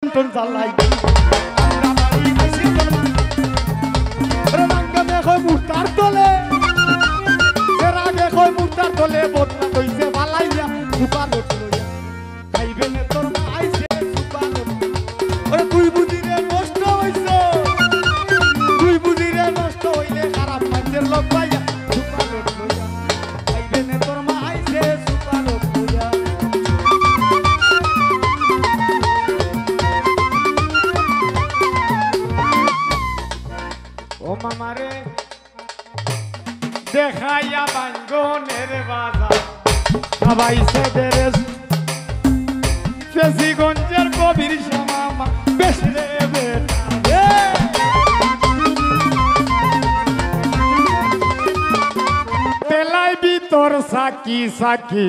লন্ঠন জ্বালাই আমরা বাড়ি আইছি রাঙ্গা দেখো মুস্তার তোলে এর আগে কই মুস্তার তোলে বদনা কইছে বালাইয়া সুপালো লইয়া খাইবে নে তোর মা আইছে সুপালো ওরে তুই বুঝি রে নষ্ট হইছো তুই বুঝি রে নষ্ট হইলে খারাপ মানুষের লোক পাইয়া সুপালো লইয়া খাইবে নে তোর মা আইছে সুপালো লইয়া ও মামারে দেখাইয়া বাঙ্গনের বাজার সবাই সেদের ফেসিগঞ্জের কবির শ্যামা বেশরে বেটা তেলাই ভিতর সাকি সাকি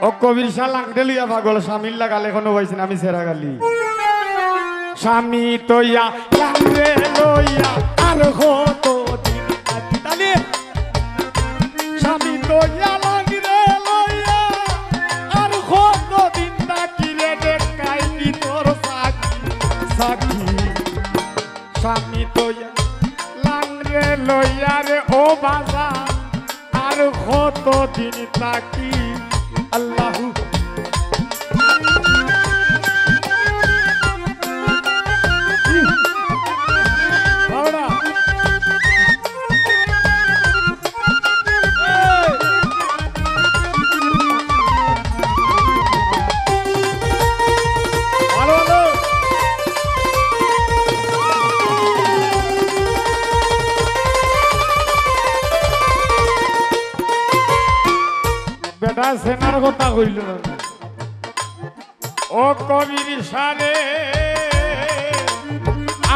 ও কবির শাহ লাংটে লইয়া পাগল স্বামীর লাগালে এখনো পাইছেন আমি সেরা গালি স্বামী তৈয়া লাংরে লইয়া আর কত দিন তালে স্বামী তৈয়া লাংরে লইয়া আর কত দিন তাকিরে দেখাই ভিতর সাকি সাকি স্বামী তৈয়া লাংরে লইয়া রে ও বাজা আর কত দিন তাকি আল্লাহু বেটা সেনার কথা কইল ও কবির সারে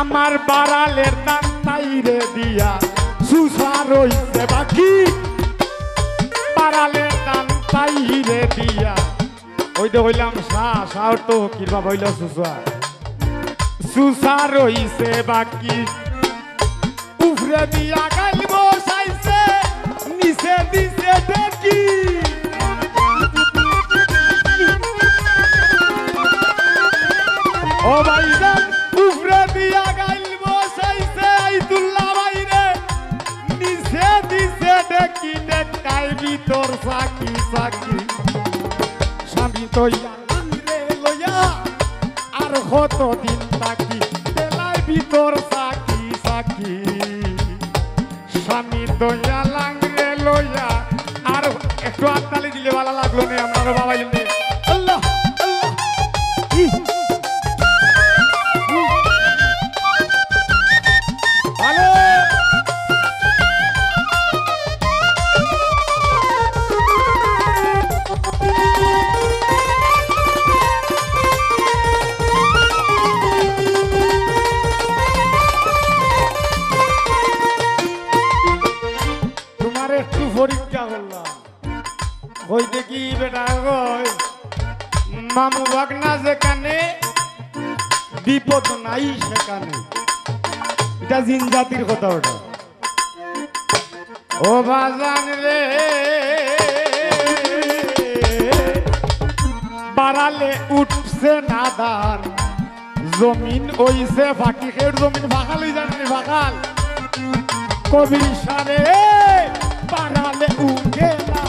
আমার বাড়ালের দান তাইরে দিয়া সুসার হইছে বাকি বাড়ালের দান তাইরে দিয়া ওই তো হইলাম শাহ তো কিবা হইল সুসা সুসার হইছে বাকি উফরে দিয়া গাইল বসাইছে নিচে দিছে দেখি ও ভাইজান উফরে দিয়া গাইল বসাইছে আইতুল্লাহ ভাইরে নিচে দিছে দেখি দেখাই ভিতর সাকি সাকি স্বামী তৈয়া লাংরে লইয়া আর কত দিন তাকি তেলাই ভিতর সাকি সাকি স্বামী তৈয়া লাংরে লইয়া আর একটু হাততালি দিলে ভালো লাগলো না আপনারও বাবাই আল্লাহ হইতে কি বেটা গয় মামু বাগনা যেখানে বিপদ নাই সেখানে এটা জিন জাতির কথা ওটা ও বাজান রে বাড়ালে উঠছে না ধান জমিন ওইছে ফাঁকি খের জমিন ফাঁকাল হয়ে জানি ফাঁকাল কবির সারে বাড়ালে উঠে না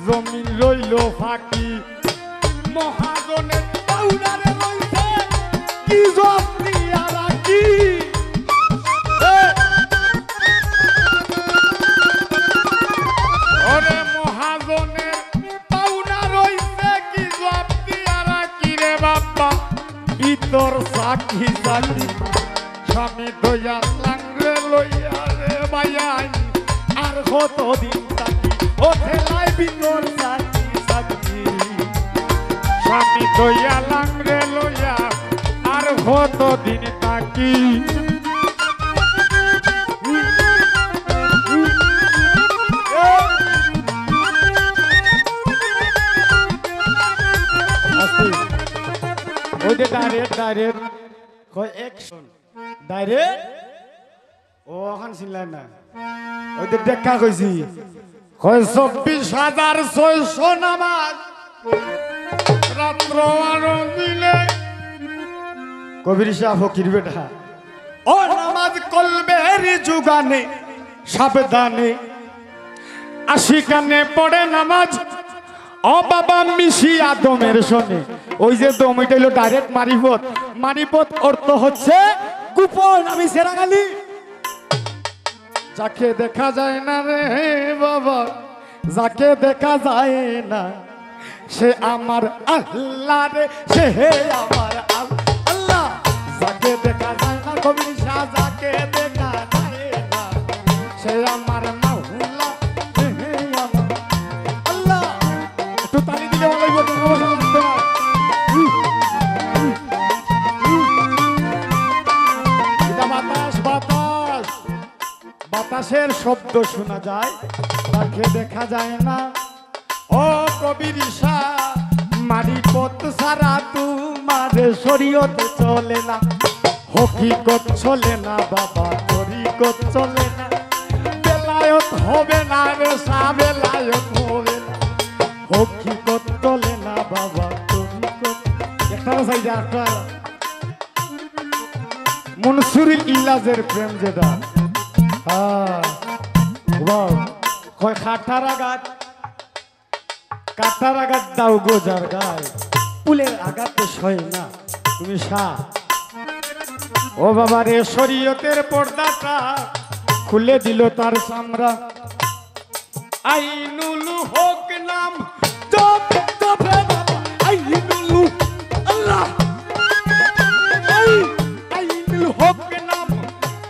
জমিন রইল ফাঁকি মহাজনের পাউডারে রইছে কি জমি রাখি ওরে মহাজনের পাউডা রইছে কি জমি রাখি রে বাবা ভিতর সাকি সাকি স্বামী দয়া লাংরে লইয়া রে মায়াই আর কত দিন তাকি ও ঠেলাই ভিতর সাকি সাকি স্বামী দয়া লাংরে লইয়া আর কত দিন তাকি ওই যে ডাইরেক্ট কয় অ্যাকশন ডাইরেক্ট ও এখন চিনলেন না ওই যে দেখা কইছি কয় 24,600 নামাজ রাত্র আর কবির শাহ ফকির বেটা ও নামাজ কলবের যুগানে সাবধানে আশিকানে পড়ে নামাজ ও বাবা মিশি আদমের শোনে ওই যে দম এটা হলো ডাইরেক্ট মারিফত মারিফত অর্থ হচ্ছে গোপন আমি সেরাগালি যাকে দেখা যায় না রে বাবা যাকে দেখা যায় না সে আমার আল্লাহ রে সে আমার আল্লাহ যাকে দেখা যায় না কবির শাহ যাকে দেখা যায় না সে আমার মাওলা সে আমার আল্লাহ একটু তালি দিলে ভালো লাগবে এটা বাতাস বাতাস বাতাসের শব্দ শোনা যায় তাকে দেখা যায় না ও কবির শাহ মারিফত ছাড়া তোমার শরীয়ত চলে না হকিকত চলে না বাবা তরিকত চলে না বেলায়ত হবে না রে শাহ বেলায়ত হবে না হকিকত চলে না বাবা তরিকত একটা সাইডে একটা মনসুর ইলাজের প্রেম যেটা হ্যাঁ কয় কাঠার আঘাত দাও গোজার গায় পুলের আঘাতে সয় না তুমি শাহ ও বাবা রে শরীয়তের পর্দাটা খুলে দিল তার চামড়া আইনুল হক নাম জপে জপে বাবা আইনুল আল্লাহ আইনুল হক নাম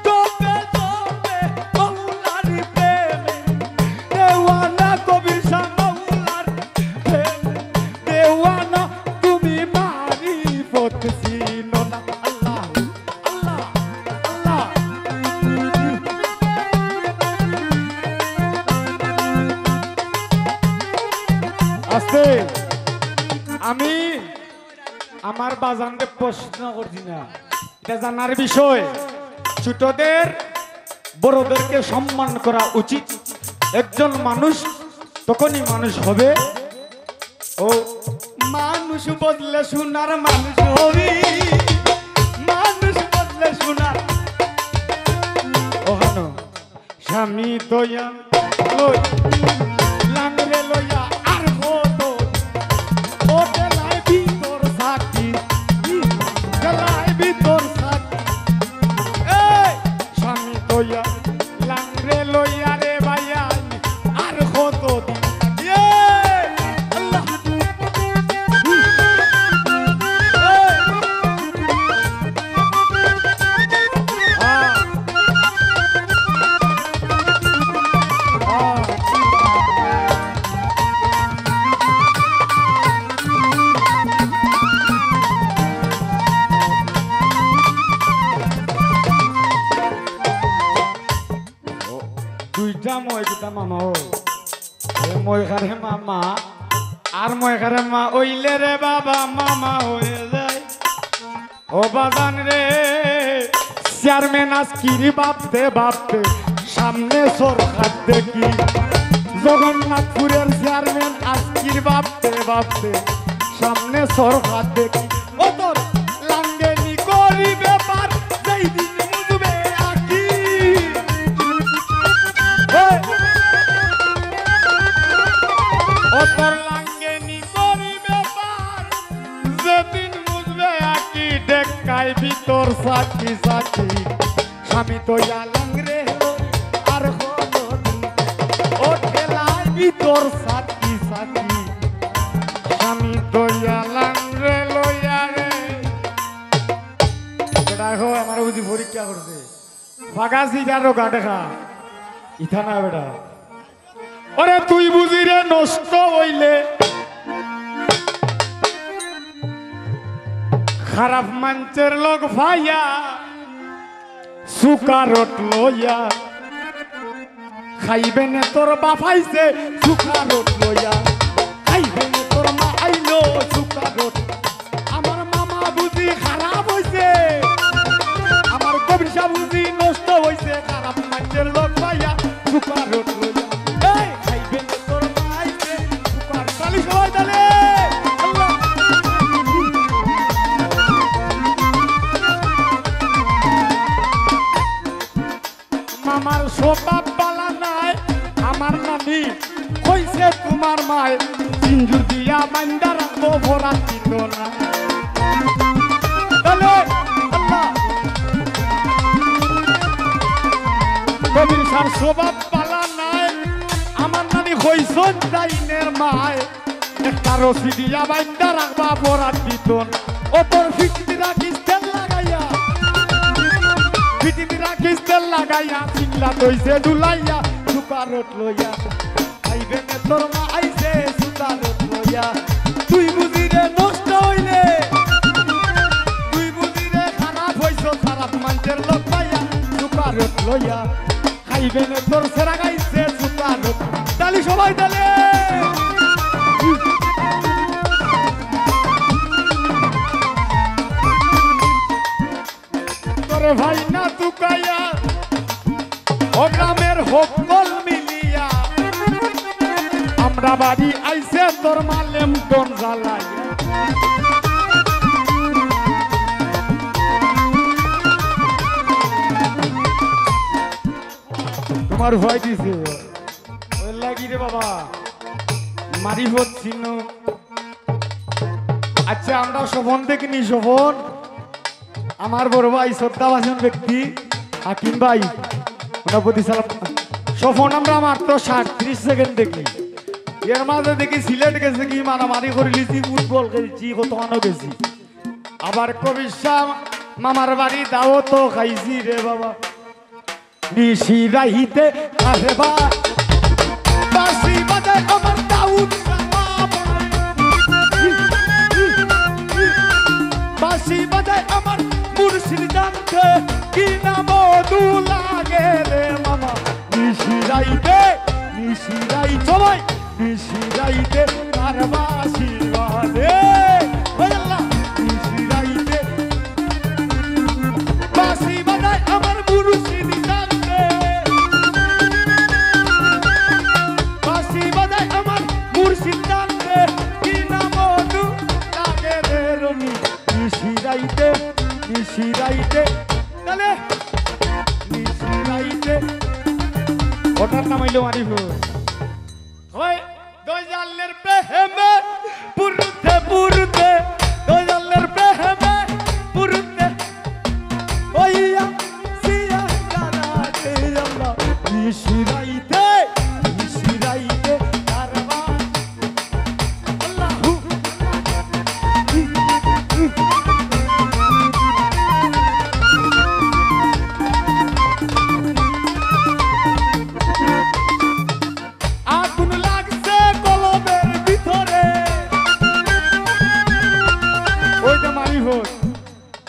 জপে জপে মাওলার প্রেমে দেওয়ানা কবির শাহ মাওলার প্রেমে দেওয়ানা তুমি মারিফত চিনো না আল্লাহ আল্লাহ আল্লাহ আস্তে আমি আমার বাজানকে প্রশ্ন করছি না এটা জানার বিষয় ছোটদের বড়দেরকে সম্মান করা উচিত একজন মানুষ তখনই মানুষ হবে ও মানুষ বদলে সোনার মানুষ হবি মানুষ বদলে সোনার ওখানো স্বামী তোয়া লই লাংরে লইয়া আর হতো ও গেলাই ভিতর সাকি গেলাই ভিতর সাকি এই স্বামী তোয়া লাংরে লইয়া রে ভাইয়া আর হতো মামা মই খারে মামা আর মই খারে মা ওইলে রে বাবা মামা হয়ে যায় ও বাজান রে চেয়ারম্যান আজকিরি ভাবতে সামনে সরকার দেখি জগন্নাথপুরের চেয়ারম্যান আজকির ভাবতে সামনে সরকার দেখি ও তোর লাঙ্গেনি করি ব্যাপার সেই দিন বুঝবে আকি ও তোর লাঙ্গেনি করি ব্যাপার যেদিন বুঝবে আকি দেখাই ভিতর সাকি সাকি স্বামী তো লাংরে আর ও ঠেলাই ভিতর সাকি সাকি স্বামী তো লাংরে লইয়া রে দেখো আমার বুঝি পরীক্ষা করছে ফাঁকা সিগারও গাটে খা ইথা না বেটা ওরে তুই বুঝি রে নষ্ট হইলে খারাপ মঞ্চের লোক ভাইয়া সুকারট লইয়া খাইবে নে তোর বাপাইছে সুকারট লইয়া খাইবে নে তোর মা আইলো সুকারট আমার মামা বুঝি খারাপ হইছে আমার কবির শাহ বুঝি নষ্ট হইছে খারাপ মঞ্চের লোক ভাইয়া সুকারট লইয়া এই খাইবে নে তোর মা আইছে সুকার তালি সবাই তালে স্বভাব বালা নাই আমার নানি কইছে তোমার মায় সিঞ্জুর দিয়া বান্দা রাখবো ভরা দিত না কবির সার স্বভাব বালা নাই আমার নানি কইছ ডাইনের মায় একটা রশি দিয়া বান্দা রাখবা ভরা দিত না ও তোর ফিটি রাখিস তেল লাগাইয়া ফিটি রাখিস তেল লাগাইয়া চিংলা দইছে দুলাইয়া সুপারত লইয়া আইবে নে তোর মা আইছে সুপারত লইয়া তুই বুঝি রে নষ্ট হইলে তুই বুঝি রে খারাপ হইছ খারাপ মানুষের লোক পাইয়া সুপারত লইয়া খাইবে নে তোর সেরা গাইছে সুপারত তালি সবাই তালে ভাই না তুকাইয়া ও গ্রামের সকল মিলিয়া আমরা বাড়ি আইছে তোর মালেম কোন জ্বালাইয়া তোমার ভয় দিছে ওই লাগি রে বাবা মারি হচ্ছিল আচ্ছা আমরা শোভন দেখিনি শোভন আমার বড় ভাই শ্রদ্ধাভাজন ব্যক্তি হাকিম ভাই ওনার প্রতি সালাম সফন আমরা মাত্র 30 সেকেন্ড দেখি এর মাঝে দেখি সিলেট গেছে কি মারামারি করে লিছি ফুটবল খেলছি কতক্ষণও গেছি আবার কবির শাহ মামার বাড়ি দাও তো খাইছি রে বাবা নিশি রাইতে আরে বা বাসি বাজে আমার দাউদ বাসি বাজে আমার মুর্শিদ জানতে কি না মধু লাগে রে মামা নিশিরাইতে সবাই নিশিরাইতে তার বাসি বাজে আল্লাহ নিশিরাইতে বাসি বাজে আমার মুর্শিদ জানতে বাসি বাজে আমার মুর্শিদ জানতে কি না মধু লাগে রে রনি নিশিরাইতে তাহলে নিশিরাইতে ওটার নাম হইল মারিফ ওই দয়ালের প্রেমে পুরুতে দয়ালের প্রেমে পুরুতে ওইয়া সিয়া কারাতে আল্লাহ নিশিরাইতে কারবা আল্লাহু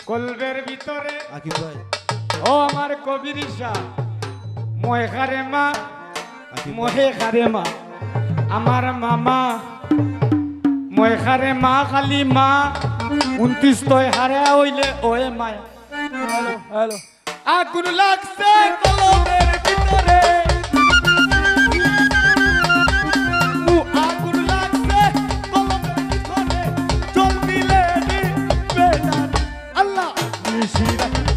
কলবের ভিতরে আকিব ভাই ও আমার কবির শাহ মোহে খারে মা আমার মামা মোহে খারে মা খালি মা 29 তয় হারে হইলে ওয়ে মায়া হ্যালো আগুন লাগছে কলবের ভিতরে আগুন লাগছে কলবের ভিতরে চল দিলে বেদার আল্লাহ নিশিরাইতে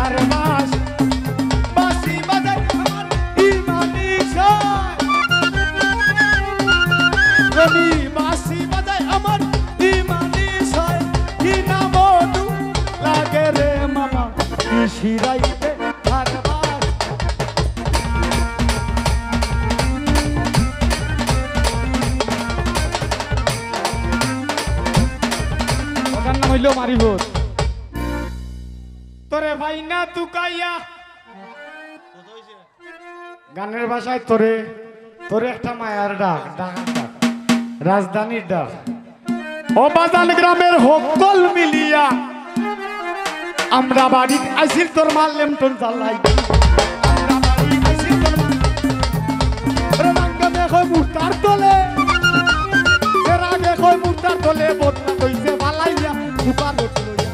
আর মাস বাসি বাজায় আমার ইমানি রবি বাসি বাজায় আমার ইমানি কি না মধু লাগে রে মামা নিশিরাইতে আর মাস হইল মারিব তোরে ভাই না তুকাইয়া গানের ভাষায় তোরে একটা মায়ার ডাক রাজধানীর ডাক ও বাজান গ্রামের সকল মিলিয়া আমরা বাড়ি আইছিল তোর মারলেম তোর জ্বালাই আমরা বাড়ি আইছিল তোর রাঙ্গামে কই মুস্তার তোলে এর আগে কই মুস্তার তোলে বদনা কইছে বালাইয়া সুপারত লইয়া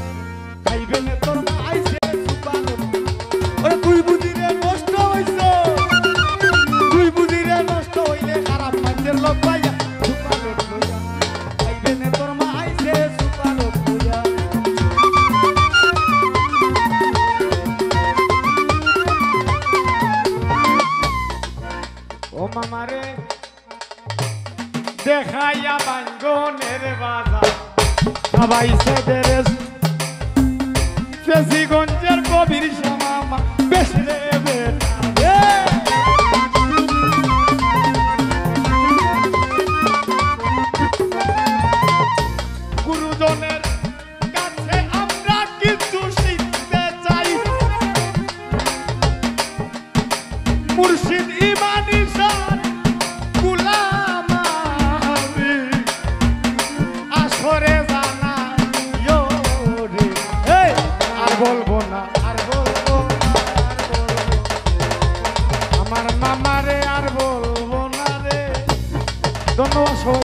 খাইবে নে তোর মা আইছে সুপারত ওরে তুই বুঝি রে নষ্ট হইছ তুই বুঝি রে নষ্ট হইলে খারাপ মানুষের লোক পাইয়া সুপারত লইয়া খাইবে নে তোর মা আইছে সুপারত লইয়া দেখাইয়া বাঙ্গনের বাজার সবাই সেদের শেষিগঞ্জের কবির শ্যামা বেশ রে বেটা গুরুজনের কাছে আমরা কিছু শিখতে চাই মুর্শিদ ইমানি শান গুলাম আমি আসরে জানা রে আর বলবো না আমার মামারে আর বলবো না রে ধন্যবাদ।